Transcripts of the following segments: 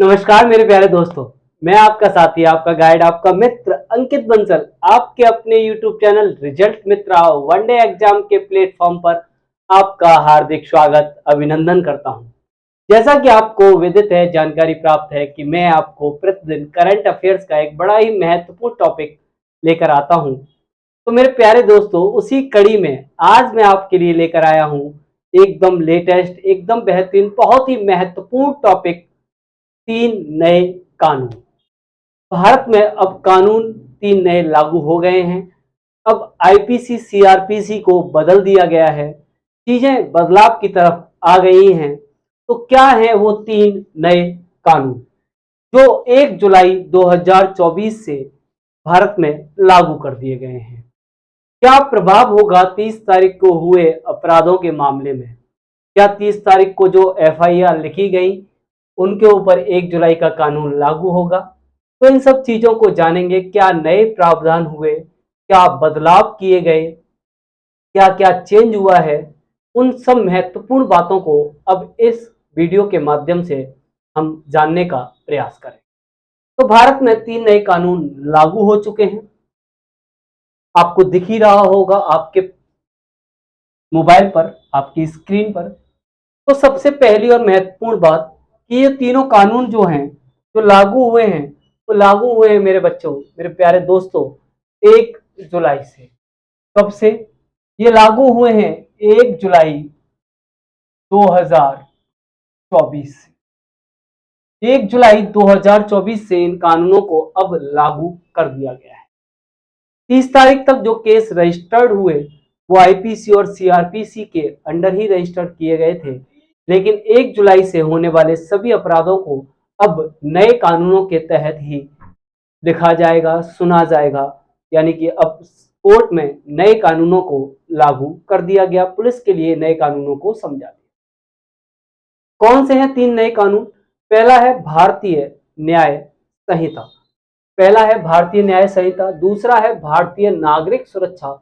नमस्कार मेरे प्यारे दोस्तों। मैं आपका साथी, आपका गाइड, आपका मित्र अंकित बंसल आपके अपने YouTube चैनल रिजल्ट मित्र वनडे एग्जाम के प्लेटफॉर्म पर आपका हार्दिक स्वागत अभिनंदन करता हूं। जैसा कि आपको विदित है, जानकारी प्राप्त है कि मैं आपको प्रतिदिन करंट अफेयर्स का एक बड़ा ही महत्वपूर्ण टॉपिक लेकर आता हूं। तो मेरे प्यारे दोस्तों, उसी कड़ी में आज मैं आपके लिए लेकर आया हूं एकदम लेटेस्ट, एकदम बेहतरीन, बहुत ही महत्वपूर्ण टॉपिक, 3 नए कानून। भारत में अब कानून 3 नए लागू हो गए हैं। अब आईपीसी सीआरपीसी को बदल दिया गया है। चीजें बदलाव की तरफ आ गई हैं। तो क्या है वो 3 नए कानून जो 1 जुलाई 2024 से भारत में लागू कर दिए गए हैं? क्या प्रभाव होगा 30 तारीख को हुए अपराधों के मामले में? क्या 30 तारीख को जो एफआईआर लिखी गई उनके ऊपर 1 जुलाई का कानून लागू होगा? तो इन सब चीजों को जानेंगे। क्या नए प्रावधान हुए, क्या बदलाव किए गए, क्या क्या चेंज हुआ है, उन सब महत्वपूर्ण बातों को अब इस वीडियो के माध्यम से हम जानने का प्रयास करें। तो भारत में 3 नए कानून लागू हो चुके हैं। आपको दिख ही रहा होगा आपके मोबाइल पर, आपकी स्क्रीन पर। तो सबसे पहली और महत्वपूर्ण बात कि ये तीनों कानून जो हैं, जो लागू हुए हैं, वो लागू हुए हैं मेरे बच्चों, मेरे प्यारे दोस्तों, 1 जुलाई से। कब से? ये लागू हुए हैं 1 जुलाई 2024 से। 1 जुलाई 2024 से इन कानूनों को अब लागू कर दिया गया है। 30 तारीख तक जो केस रजिस्टर्ड हुए वो आईपीसी और सीआरपीसी के अंडर ही रजिस्टर किए गए थे, लेकिन 1 जुलाई से होने वाले सभी अपराधों को अब नए कानूनों के तहत ही लिखा जाएगा, सुना जाएगा। यानी कि अब कोर्ट में नए कानूनों को लागू कर दिया गया, पुलिस के लिए नए कानूनों को समझा दिया। कौन से हैं 3 नए कानून? पहला है भारतीय न्याय संहिता। पहला है भारतीय न्याय संहिता, दूसरा है भारतीय नागरिक सुरक्षा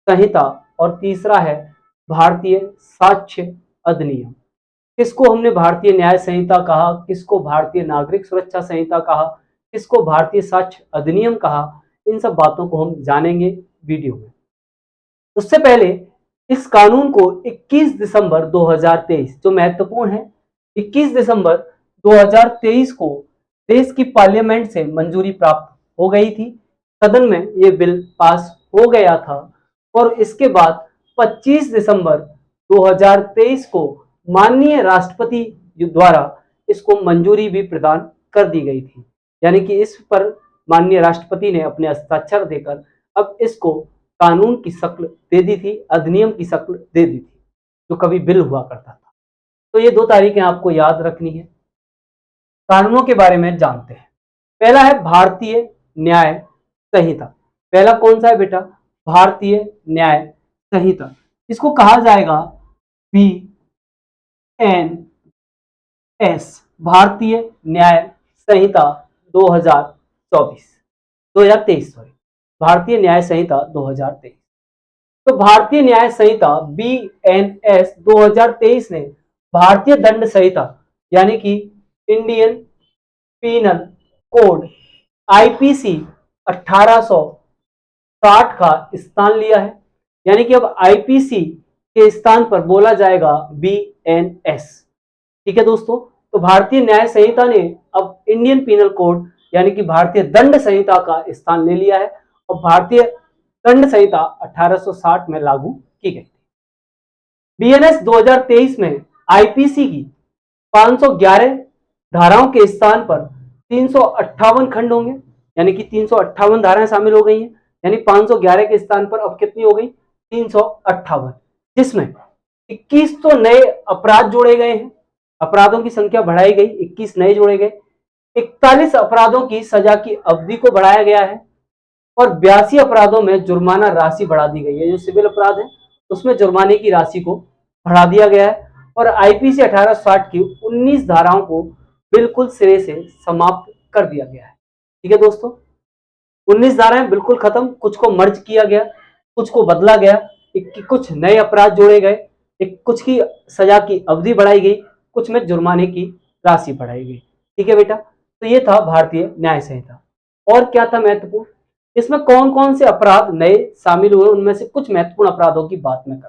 संहिता और तीसरा है भारतीय साक्ष्य अधिनियम। किसको हमने भारतीय न्याय संहिता कहा, किसको भारतीय नागरिक सुरक्षा संहिता कहा, किसको भारतीय साक्ष्य अधिनियम कहा, इन सब बातों को हम जानेंगे वीडियो में। उससे पहले इस कानून को 21 दिसंबर 2023, जो महत्वपूर्ण है, 21 दिसंबर 2023 को देश की पार्लियामेंट से मंजूरी प्राप्त हो गई थी। सदन में ये बिल पास हो गया था और इसके बाद 25 दिसंबर 2023 को माननीय राष्ट्रपति द्वारा इसको मंजूरी भी प्रदान कर दी गई थी। यानी कि इस पर माननीय राष्ट्रपति ने अपने हस्ताक्षर देकर अब इसको कानून की शक्ल दे दी थी, अधिनियम की शक्ल दे दी थी, जो कभी बिल हुआ करता था। तो ये 2 तारीखें आपको याद रखनी है। कानूनों के बारे में जानते हैं। पहला है भारतीय न्याय संहिता। पहला कौन सा है बेटा? भारतीय न्याय संहिता। इसको कहा जाएगा BNS, भारतीय न्याय संहिता 2023 सॉरी, भारतीय न्याय संहिता 2023। तो भारतीय न्याय संहिता BNS 2023 ने भारतीय दंड संहिता यानी कि इंडियन पीनल कोड आईपीसी 1860 का स्थान लिया है। यानी कि अब आईपीसी के स्थान पर बोला जाएगा BNS। ठीक है दोस्तों, तो भारतीय न्याय संहिता ने अब इंडियन पीनल कोड यानी कि भारतीय दंड संहिता का स्थान ले लिया है और भारतीय दंड संहिता 1860 में लागू की गई थी। BNS 2023 में आईपीसी की 511 धाराओं के स्थान पर 358 खंड होंगे, यानी कि 358 धाराएं शामिल हो गई हैं। यानी 511 के स्थान पर अब कितनी हो गई? 358, जिसमें 21 तो नए अपराध जोड़े गए हैं, अपराधों की संख्या बढ़ाई गई, 21 नए जोड़े गए। 41 अपराधों की सजा की अवधि को बढ़ाया गया है और 82 अपराधों में जुर्माना राशि बढ़ा दी गई है। जो सिविल अपराध है उसमें जुर्माने की राशि को बढ़ा दिया गया है और आईपीसी 1860 की 19 धाराओं को बिल्कुल सिरे से समाप्त कर दिया गया है। ठीक है दोस्तों, 19 धाराएं बिल्कुल खत्म, कुछ को मर्ज किया गया, कुछ को बदला गया, कुछ नए अपराध जोड़े गए, कुछ की सजा की अवधि बढ़ाई गई, कुछ में जुर्माने की राशि बढ़ाई गई। ठीक है बेटा, तो ये था भारतीय न्याय संहिता। और क्या था महत्वपूर्ण, इसमें कौन कौन से अपराध नए शामिल हुए, उनमें से कुछ महत्वपूर्ण अपराधों की बात मैं कर।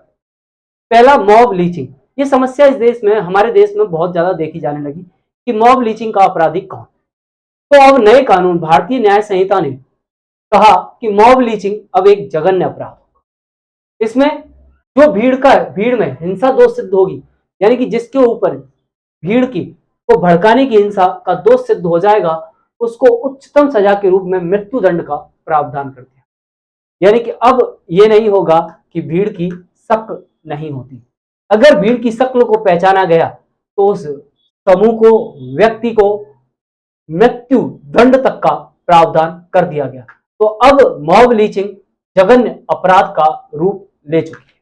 पहला, मॉब लीचिंग। ये समस्या इस देश में, हमारे देश में बहुत ज्यादा देखी जाने लगी कि मॉब लीचिंग का अपराधी कौन। तो अब नए कानून भारतीय न्याय संहिता ने कहा कि मॉब लीचिंग अब एक जघन्य अपराध होगा। इसमें जो भीड़ में हिंसा दोष सिद्ध होगी, यानी कि जिसके ऊपर भीड़ की को भड़काने की हिंसा का दोष सिद्ध हो जाएगा, उसको उच्चतम सजा के रूप में मृत्यु दंड का प्रावधान कर दिया। यानी कि अब ये नहीं होगा कि भीड़ की शक्ल नहीं होती, अगर भीड़ की शक्ल को पहचाना गया तो उस समूह को, व्यक्ति को मृत्यु दंड तक का प्रावधान कर दिया गया। तो अब मॉब लीचिंग जघन्य अपराध का रूप ले चुकी है।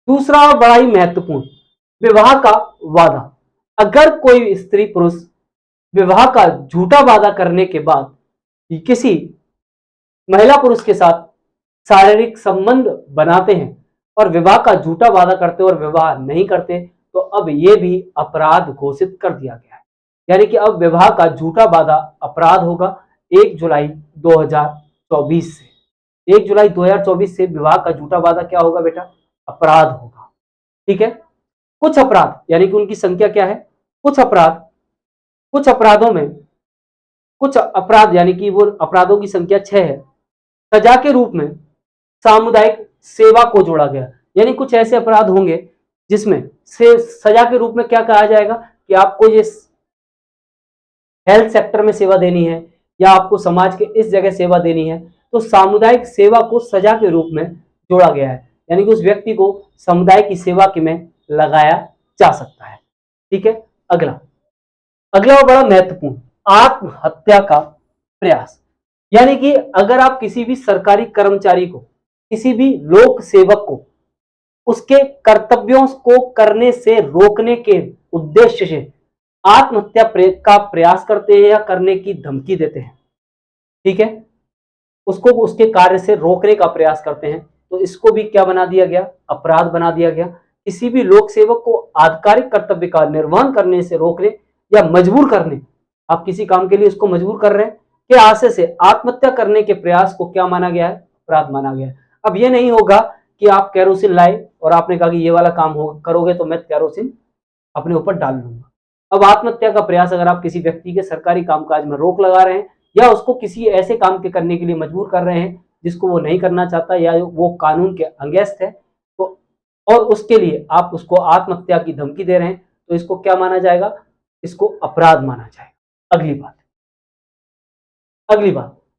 दूसरा और बड़ा ही महत्वपूर्ण, विवाह का वादा। अगर कोई स्त्री पुरुष विवाह का झूठा वादा करने के बाद किसी महिला पुरुष के साथ शारीरिक संबंध बनाते हैं और विवाह का झूठा वादा करते और विवाह नहीं करते, तो अब यह भी अपराध घोषित कर दिया गया है। यानी कि अब विवाह का झूठा वादा अपराध होगा 1 जुलाई 2024 से। 1 जुलाई 2024 से विवाह का झूठा वादा क्या होगा बेटा, अपराध होगा। ठीक है, कुछ अपराध यानी कि उनकी संख्या क्या है, कुछ अपराधों में कुछ अपराध यानी कि वो अपराधों की संख्या 6 है। सजा के रूप में सामुदायिक सेवा को जोड़ा गया, यानी कुछ ऐसे अपराध होंगे जिसमें से सजा के रूप में क्या कहा जाएगा कि आपको ये हेल्थ सेक्टर में सेवा देनी है या आपको समाज के इस जगह सेवा देनी है, तो सामुदायिक सेवा को सजा के रूप में जोड़ा गया है, यानी कि उस व्यक्ति को समुदाय की सेवा के में लगाया जा सकता है। ठीक है, अगला और बड़ा महत्वपूर्ण, आत्महत्या का प्रयास। यानी कि अगर आप किसी भी सरकारी कर्मचारी को, किसी भी लोक सेवक को उसके कर्तव्यों को करने से रोकने के उद्देश्य से आत्महत्या का प्रयास करते हैं या करने की धमकी देते हैं, ठीक है, उसको उसके कार्य से रोकने का प्रयास करते हैं, तो इसको भी क्या बना दिया गया, अपराध बना दिया गया। किसी भी लोक सेवक को आधिकारिक कर्तव्य का निर्वहन करने से रोकने या मजबूर करने, आप किसी काम के लिए उसको मजबूर कर रहे हैं कि आशय से आत्महत्या करने के प्रयास को क्या माना गया है, अपराध माना गया है। अब ये नहीं होगा कि आप केरोसिन लाए और आपने कहा कि ये वाला काम करोगे तो मैं केरोसिन अपने ऊपर डाल लूंगा। अब आत्महत्या का प्रयास अगर आप किसी व्यक्ति के सरकारी कामकाज में रोक लगा रहे हैं या उसको किसी ऐसे काम के करने के लिए मजबूर कर रहे हैं जिसको वो नहीं करना चाहता या वो कानून के अगेंस्ट है, तो और उसके लिए आप उसको आत्महत्या की धमकी दे रहे हैं, तो इसको क्या माना जाएगा, इसको अपराध माना जाएगा।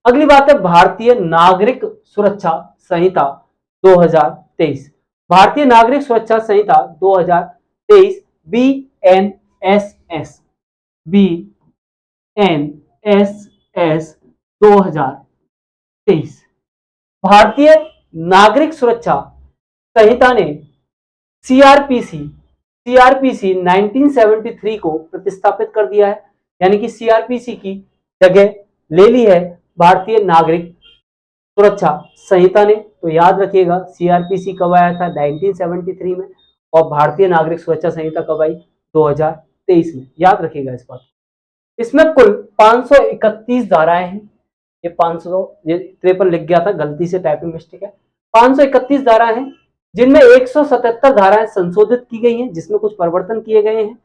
अगली बात है भारतीय नागरिक सुरक्षा संहिता 2023। भारतीय नागरिक सुरक्षा संहिता 2023 BNSS 2023। भारतीय नागरिक सुरक्षा संहिता ने सीआरपीसी 1973 को प्रतिस्थापित कर दिया है, यानी कि सीआरपीसी की जगह ले ली है भारतीय नागरिक सुरक्षा संहिता ने। तो याद रखिएगा सीआरपीसी कब आया था, 1973 में, और भारतीय नागरिक सुरक्षा संहिता कब आई, 2023 में। याद रखिएगा इस बात। इसमें कुल 531 धाराएं हैं। ये 53 लिख गया था, गलती से टाइपिंग मिस्टेक है। 531 धाराएं हैं जिनमें 177 धाराएं संशोधित की गई हैं, जिसमें कुछ परिवर्तन किए गए हैं।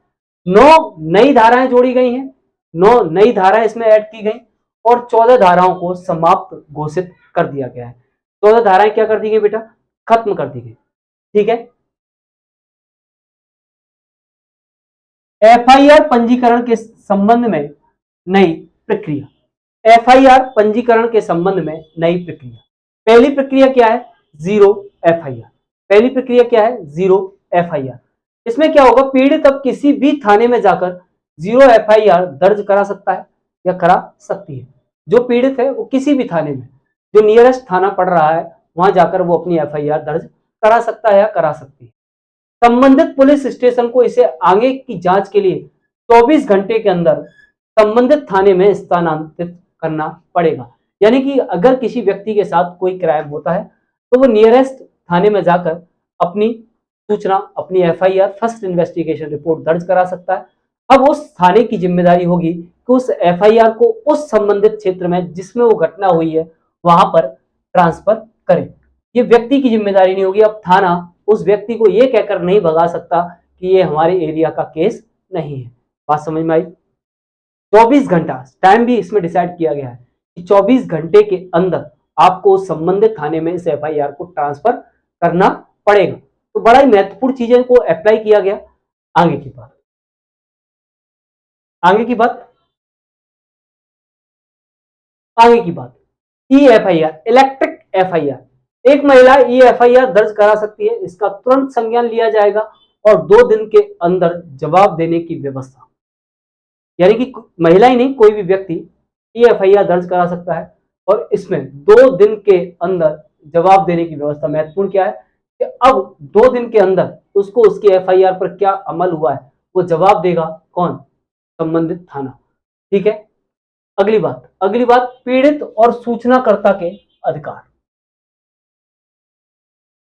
9 नई धाराएं जोड़ी गई हैं, 9 नई धाराएं इसमें ऐड की गई और 14 धाराओं को समाप्त घोषित कर दिया गया है। 14 धाराएं क्या कर दी गई बेटा, खत्म कर दी गई। ठीक है, एफआईआर पंजीकरण के संबंध में नई प्रक्रिया। एफआईआर पंजीकरण के संबंध में नई प्रक्रिया। पहली प्रक्रिया क्या है, जीरो एफआईआर। पहली प्रक्रिया क्या है, जीरो एफआईआर। इसमें क्या होगा, पीड़ित अब किसी भी थाने में जाकर जीरो एफआईआर दर्ज करा सकता है या करा सकती है। जो पीड़ित है वो किसी भी थाने में, जो नियरेस्ट थाना पड़ रहा है, वहां जाकर वो अपनी एफआईआर दर्ज करा सकता है या करा सकती है। संबंधित पुलिस स्टेशन को इसे आगे की जांच के लिए 24 घंटे के अंदर संबंधित थाने में स्थानांतरित करना पड़ेगा। यानी कि अगर किसी व्यक्ति के साथ कोई क्राइम होता है तो वो नियरेस्ट थाने में जाकर अपनी सूचना, अपनी एफआईआर, फर्स्ट इन्वेस्टिगेशन रिपोर्ट दर्ज करा सकता है। अब उस थाने की जिम्मेदारी होगी कि उस एफआईआर को उस संबंधित क्षेत्र में जिसमें वो घटना हुई है वहां पर ट्रांसफर करे। ये व्यक्ति की जिम्मेदारी नहीं होगी। अब थाना उस व्यक्ति को ये कहकर नहीं भगा सकता कि ये हमारे एरिया का केस नहीं है। बात समझ में आई? 24 घंटा टाइम भी इसमें डिसाइड किया गया है कि 24 घंटे के अंदर आपको संबंधित थाने में इस एफआईआर को ट्रांसफर करना पड़ेगा। तो बड़ा ही महत्वपूर्ण चीजें को अप्लाई किया गया। आगे की बात, आगे की बात, आगे की बात, ई एफआईआर, इलेक्ट्रिक एफआईआर। एक महिला ई एफआईआर दर्ज करा सकती है, इसका तुरंत संज्ञान लिया जाएगा और 2 दिन के अंदर जवाब देने की व्यवस्था। यानी कि महिला ही नहीं, कोई भी व्यक्ति ई एफआईआर दर्ज करा सकता है और इसमें 2 दिन के अंदर जवाब देने की व्यवस्था। महत्वपूर्ण क्या है कि अब 2 दिन के अंदर उसको उसकी एफआईआर पर क्या अमल हुआ है वो जवाब देगा। कौन? संबंधित थाना। ठीक है। अगली बात, अगली बात, पीड़ित और सूचनाकर्ता के अधिकार।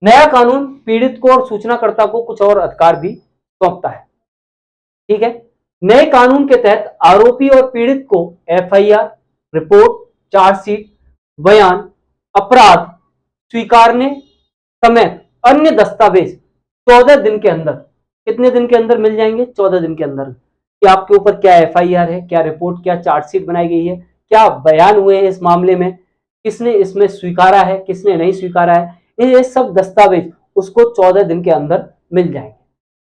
नया कानून पीड़ित को और सूचनाकर्ता को कुछ और अधिकार भी सौंपता है। ठीक है। नए कानून के तहत आरोपी और पीड़ित को एफआईआर, रिपोर्ट, चार्जशीट, बयान, अपराध स्वीकारने समेत अन्य दस्तावेज 14 दिन के अंदर, कितने दिन के अंदर मिल जाएंगे? 14 दिन के अंदर, कि आपके ऊपर क्या एफआईआर है, क्या रिपोर्ट, क्या चार्जशीट बनाई गई है, क्या बयान हुए हैं इस मामले में, किसने इसमें स्वीकारा है, किसने नहीं स्वीकारा है, ये सब दस्तावेज उसको 14 दिन के अंदर मिल जाएंगे।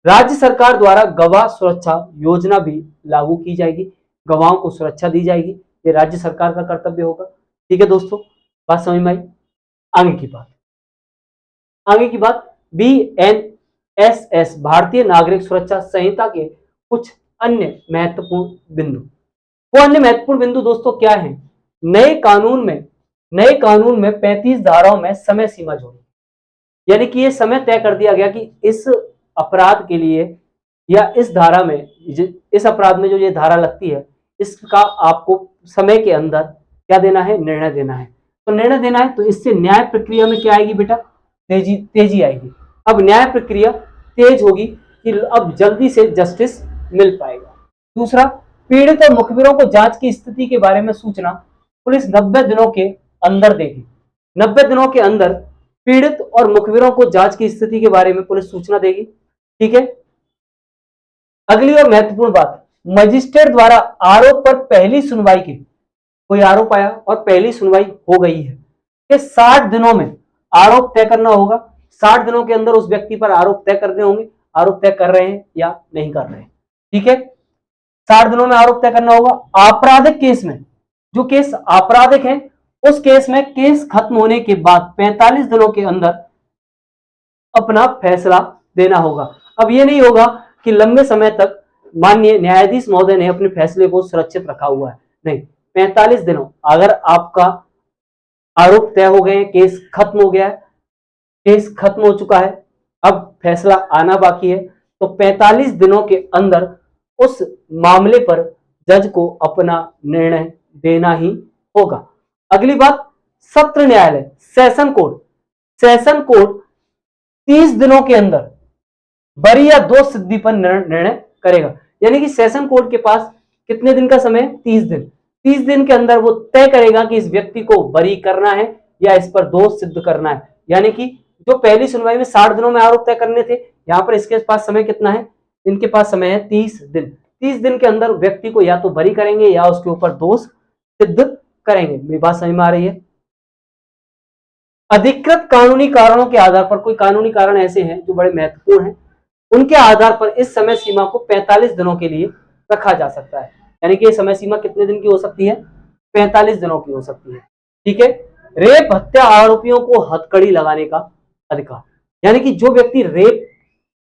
राज्य सरकार द्वारा गवाह सुरक्षा योजना भी लागू की जाएगी। गवाहों को सुरक्षा दी जाएगी, ये राज्य सरकार का कर्तव्य होगा। ठीक है दोस्तों, बात समझ में आई? आगे की बात, आगे की बात, BNSS भारतीय नागरिक सुरक्षा संहिता के कुछ अन्य महत्वपूर्ण बिंदु। वो अन्य महत्वपूर्ण बिंदु दोस्तों क्या है? नए कानून में 35 धाराओं में समय सीमा जोड़ी, यानी कि ये समय तय कर दिया गया कि इस अपराध के लिए या इस धारा में, इस अपराध में जो ये धारा लगती है इसका आपको समय के अंदर क्या देना है? निर्णय देना है। तो निर्णय देना है तो इससे न्याय प्रक्रिया में क्या आएगी बेटा? तेजी आएगी। अब न्याय प्रक्रिया तेज होगी कि अब जल्दी से जस्टिस मिल पाएगा। दूसरा, पीड़ित और मुखबिरों को जांच की स्थिति के बारे में सूचना पुलिस 90 दिनों के अंदर देगी। 90 दिनों के अंदर पीड़ित और मुखबिरों को जांच की स्थिति के बारे में पुलिस सूचना देगी। ठीक है। अगली और महत्वपूर्ण बात, मजिस्ट्रेट द्वारा आरोप पर पहली सुनवाई की, कोई आरोप आया और पहली सुनवाई हो गई है, कि 60 दिनों में आरोप तय करना होगा। 60 दिनों के अंदर उस व्यक्ति पर आरोप तय करने होंगे, आरोप तय कर रहे हैं या नहीं कर रहे हैं। ठीक है। 60 दिनों में आरोप तय करना होगा। आपराधिक केस में, जो केस आपराधिक है उस केस में केस खत्म होने के बाद 45 दिनों के अंदर अपना फैसला देना होगा। अब ये नहीं होगा कि लंबे समय तक माननीय न्यायाधीश महोदय ने अपने फैसले को सुरक्षित रखा हुआ है, नहीं, 45 दिनों, अगर आपका आरोप तय हो गए, केस खत्म हो गया है, केस खत्म हो चुका है, अब फैसला आना बाकी है, तो 45 दिनों के अंदर उस मामले पर जज को अपना निर्णय देना ही होगा। अगली बात, सत्र न्यायालय, सेशन कोर्ट 30 दिनों के अंदर बरी या दोष सिद्धि पर निर्णय करेगा। यानी कि सेशन कोर्ट के पास कितने दिन का समय? 30 दिन। 30 दिन के अंदर वो तय करेगा कि इस व्यक्ति को बरी करना है या इस पर दोष सिद्ध करना है। यानी कि जो पहली सुनवाई में 60 दिनों में आरोप तय करने थे, यहां पर इसके पास समय कितना है? इनके पास समय है 30 दिन। 30 दिन के अंदर व्यक्ति को या तो बरी करेंगे या उसके ऊपर दोष सिद्ध करेंगे। मेरी बात समझ में आ रही है? अधिकृत कानूनी कारणों के आधार पर, कोई कानूनी कारण ऐसे हैं जो बड़े महत्वपूर्ण हैं, उनके आधार पर इस समय सीमा को 45 दिनों के लिए रखा जा सकता है। यानी कि ये समय सीमा कितने दिन की हो सकती है? 45 दिनों की हो सकती है। ठीक है। रेप हत्या आरोपियों को हथकड़ी लगाने का अधिकार, यानी कि जो व्यक्ति रेप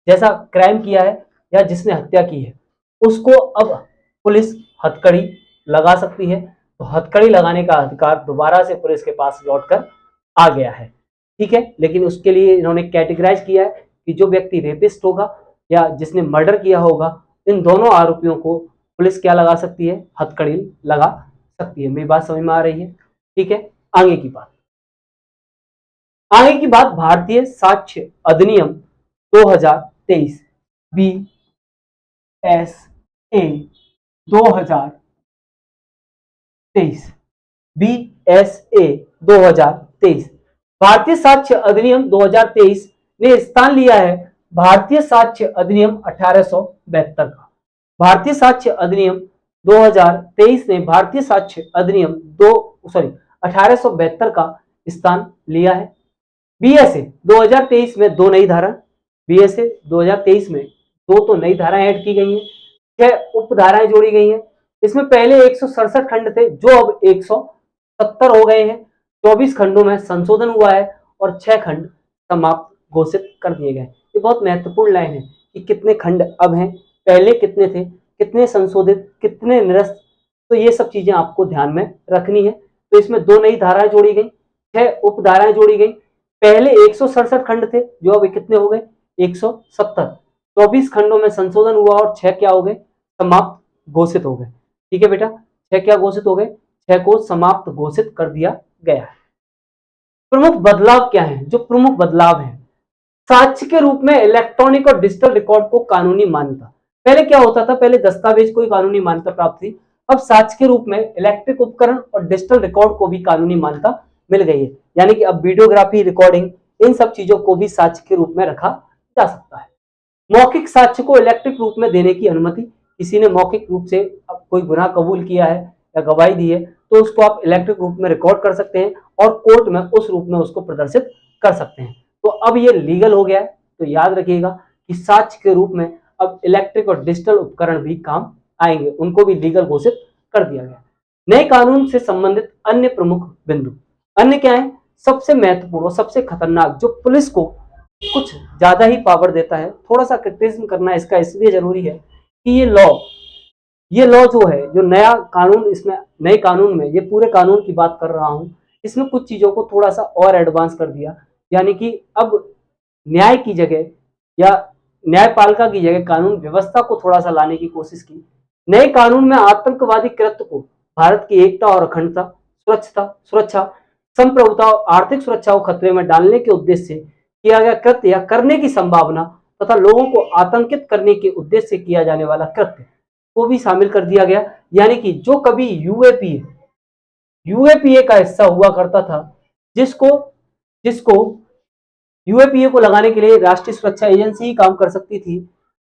जैसा क्राइम किया है या जिसने हत्या की है उसको अब पुलिस हथकड़ी लगा सकती है। तो हथकड़ी लगाने का अधिकार दोबारा से पुलिस के पास लौटकर आ गया है। ठीक है। लेकिन उसके लिए इन्होंने कैटेगराइज किया है कि जो व्यक्ति रेपिस्ट होगा या जिसने मर्डर किया होगा, इन दोनों आरोपियों को पुलिस क्या लगा सकती है? हथकड़ी लगा सकती है। मेरी बात समझ में आ रही है? ठीक है। आगे की बात, आगे की बात, भारतीय साक्ष्य अधिनियम 2023 BSV ए 2023, BSA 2023। भारतीय साक्ष्य अधिनियम 2023 ने स्थान लिया है भारतीय साक्ष्य अधिनियम 1872 का। भारतीय साक्ष्य अधिनियम 2023 ने भारतीय साक्ष्य अधिनियम 1872 का स्थान लिया है। बीएसए 2023 में दो नई धारा, बीएसए 2023 में दो तो नई धाराएं ऐड की गई हैं, 6 उपधाराएं जोड़ी गई हैं। इसमें पहले 167 खंड थे जो अब 170 हो गए हैं। 24 खंडों में संशोधन हुआ है और 6 खंड समाप्त घोषित कर दिए गए। ये बहुत महत्वपूर्ण लाइन है कि कितने खंड अब हैं, पहले कितने थे, कितने संशोधित, कितने निरस्त, तो ये सब चीजें आपको ध्यान में रखनी है। तो इसमें दो नई धाराएं जोड़ी गई, 6 उपधाराएं जोड़ी गई। पहले 167 खंड थे जो अब कितने हो गए, 170। 24 खंडों में संशोधन हुआ और 6 क्या हो गए, समाप्त घोषित हो गए। ठीक है बेटा, 6 क्या घोषित हो गए, 6 को समाप्त घोषित कर दिया गया है। प्रमुख बदलाव क्या है, जो प्रमुख बदलाव है, साक्ष्य के रूप में इलेक्ट्रॉनिक और डिजिटल रिकॉर्ड को कानूनी मान्यता। पहले क्या होता था, पहले दस्तावेज को ही कानूनी मान्यता प्राप्त थी, अब साक्ष्य के रूप में इलेक्ट्रिक उपकरण और डिजिटल रिकॉर्ड को भी कानूनी मान्यता मिल गई है। यानी कि अब वीडियोग्राफी, रिकॉर्डिंग, इन सब चीजों को भी साक्ष्य के रूप में रखा जा सकता है। मौखिक साक्ष्य को इलेक्ट्रिक रूप में देने की अनुमति, किसी ने मौखिक रूप से अब कोई गुनाह कबूल किया है या गवाही दी है तो उसको आप इलेक्ट्रिक रूप में रिकॉर्ड कर सकते हैं और कोर्ट में उस रूप में उसको प्रदर्शित कर सकते हैं। तो अब ये लीगल हो गया है। तो याद रखिएगा कि साक्ष्य के रूप में अब इलेक्ट्रिक और डिजिटल उपकरण भी काम आएंगे, उनको भी लीगल घोषित कर दिया गया। नए कानून से संबंधित अन्य प्रमुख बिंदु, अन्य क्या है, सबसे महत्वपूर्ण और सबसे खतरनाक, जो पुलिस को कुछ ज्यादा ही पावर देता है, थोड़ा सा क्रिटिसिज्म करना इसका इसलिए जरूरी है कि ये लॉ जो है, जो नया कानून, इसमें नए कानून में, ये पूरे कानून की बात कर रहा हूं, इसमें कुछ चीजों को थोड़ा सा और एडवांस कर दिया। यानी कि अब न्याय की जगह या न्यायपालिका की जगह कानून व्यवस्था को थोड़ा सा लाने की कोशिश की। नए कानून में आतंकवादी कृत्य को भारत की एकता और अखंडता, सुरक्षा, संप्रभुता और आर्थिक सुरक्षा को खतरे में डालने के उद्देश्य से किया गया कृत्य या करने की संभावना तथा लोगों को आतंकित करने के उद्देश्य से किया जाने वाला कृत्य को भी शामिल कर दिया गया। यानी कि जो कभी यूएपीए का हिस्सा हुआ करता था, जिसको यूएपीए को लगाने के लिए राष्ट्रीय सुरक्षा एजेंसी ही काम कर सकती थी,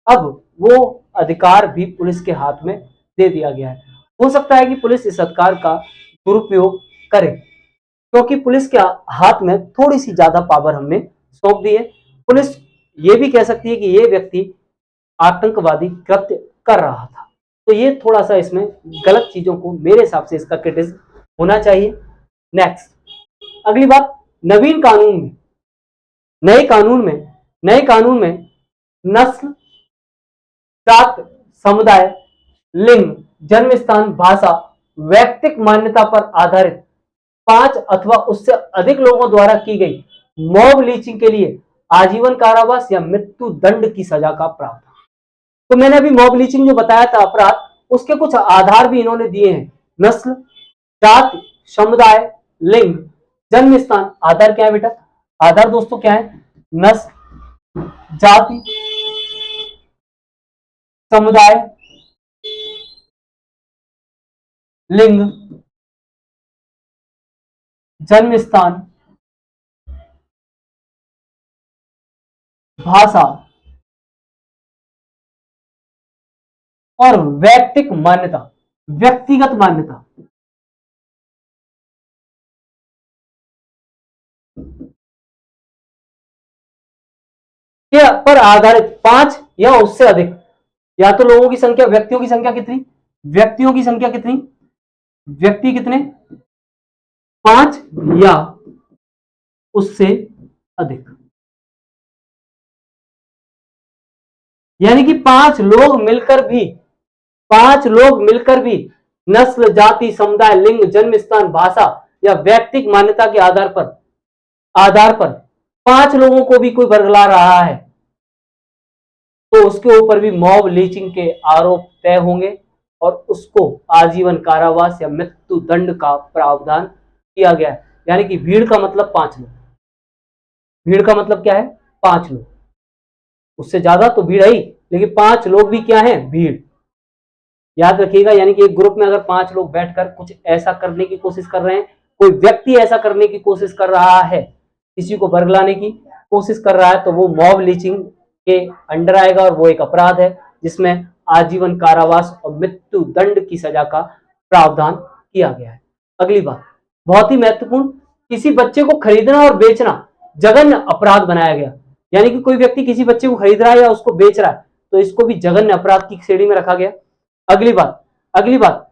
अब वो अधिकार भी पुलिस के हाथ में दे दिया गया है। हो सकता है कि पुलिस इस अधिकार का दुरुपयोग करे, क्योंकि पुलिस के हाथ में थोड़ी सी ज्यादा पावर हमने सौंप दी है। पुलिस ये भी कह सकती है कि ये व्यक्ति आतंकवादी कृत्य कर रहा था। तो ये थोड़ा सा इसमें गलत चीजों को मेरे हिसाब से इसका क्रिटिसिज्म होना चाहिए। नेक्स्ट, अगली बात, नवीन कानून में, नए कानून में नस्ल, जात, समुदाय, लिंग, जन्म स्थान, भाषा, व्यक्तिक मान्यता पर आधारित 5 अथवा उससे अधिक लोगों द्वारा की गई मॉब लीचिंग के लिए आजीवन कारावास या मृत्यु दंड की सजा का प्रावधान। तो मैंने अभी मॉब लीचिंग जो बताया था अपराध, उसके कुछ आधार भी इन्होंने दिए हैं। नस्ल, जाति, समुदाय, लिंग, जन्म स्थान। आधार क्या है बेटा, आधार दोस्तों क्या है, नस्ल, जाति, समुदाय, लिंग, जन्म स्थान, भाषा और व्यक्तिगत मान्यता। के पर आधारित 5 या उससे अधिक, या तो लोगों की संख्या, व्यक्तियों की संख्या कितनी, व्यक्ति कितने, 5 या उससे अधिक। यानी कि 5 लोग मिलकर भी नस्ल, जाति, समुदाय, लिंग, जन्म स्थान, भाषा या व्यक्तिगत मान्यता के आधार पर 5 लोगों को भी कोई बरगला रहा है तो उसके ऊपर भी मॉब लीचिंग के आरोप तय होंगे और उसको आजीवन कारावास या मृत्यु दंड का प्रावधान किया गया है। यानी कि भीड़ का मतलब 5 लोग, भीड़ का मतलब क्या है, 5 लोग, उससे ज्यादा तो भीड़ है ही, लेकिन 5 लोग भी क्या है, भीड़। याद रखिएगा, यानी कि एक ग्रुप में अगर 5 लोग बैठकर कुछ ऐसा करने की कोशिश कर रहे हैं, कोई व्यक्ति ऐसा करने की कोशिश कर रहा है, किसी को बरगलाने की कोशिश कर रहा है, तो वो मॉब लिंचिंग के अंडर आएगा और वो एक अपराध है जिसमें आजीवन कारावास और मृत्यु दंड की सजा का प्रावधान किया गया है। अगली बात बहुत ही महत्वपूर्ण, किसी बच्चे को खरीदना और बेचना जघन्य अपराध बनाया गया, यानी कि कोई व्यक्ति किसी बच्चे को खरीद रहा है या उसको बेच रहा है तो इसको भी जघन्य अपराध की श्रेणी में रखा गया। अगली बात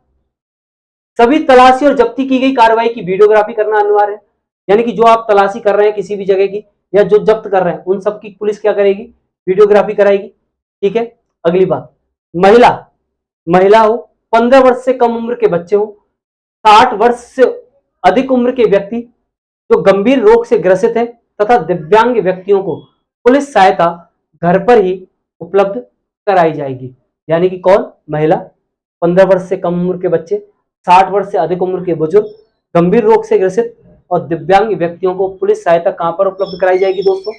सभी तलाशी और जब्ती की गई कार्रवाई की वीडियोग्राफी करना अनिवार्य है, यानी कि जो आप तलाशी कर रहे हैं किसी भी जगह की या जो जब्त कर रहे हैं उन सब की पुलिस क्या करेगी, वीडियोग्राफी कराएगी। ठीक है। अगली बात महिला हो, 15 वर्ष से कम उम्र के बच्चे हो, 60 वर्ष से अधिक उम्र के व्यक्ति जो गंभीर रोग से ग्रसित है तथा दिव्यांग व्यक्तियों को पुलिस सहायता घर पर ही उपलब्ध कराई जाएगी। यानी कि कौन, महिला, 15 वर्ष से कम उम्र के बच्चे, 60 वर्ष से अधिक उम्र के बुजुर्ग, गंभीर रोग से ग्रसित और दिव्यांग व्यक्तियों को पुलिस सहायता कहां पर उपलब्ध कराई जाएगी दोस्तों,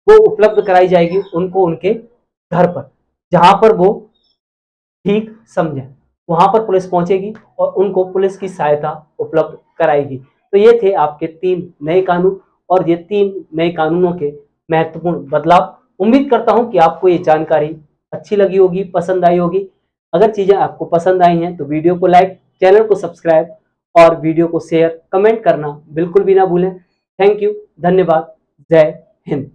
वो उपलब्ध कराई जाएगी उनको उनके घर पर, जहां पर वो ठीक समझे वहां पर पुलिस पहुंचेगी और उनको पुलिस की सहायता उपलब्ध कराएगी। तो ये थे आपके 3 नए कानून और ये 3 नए कानूनों के महत्वपूर्ण बदलाव। उम्मीद करता हूं कि आपको ये जानकारी अच्छी लगी होगी, पसंद आई होगी। अगर चीजें आपको पसंद आई हैं तो वीडियो को लाइक, चैनल को सब्सक्राइब और वीडियो को शेयर, कमेंट करना बिल्कुल भी ना भूलें। थैंक यू, धन्यवाद, जय हिंद।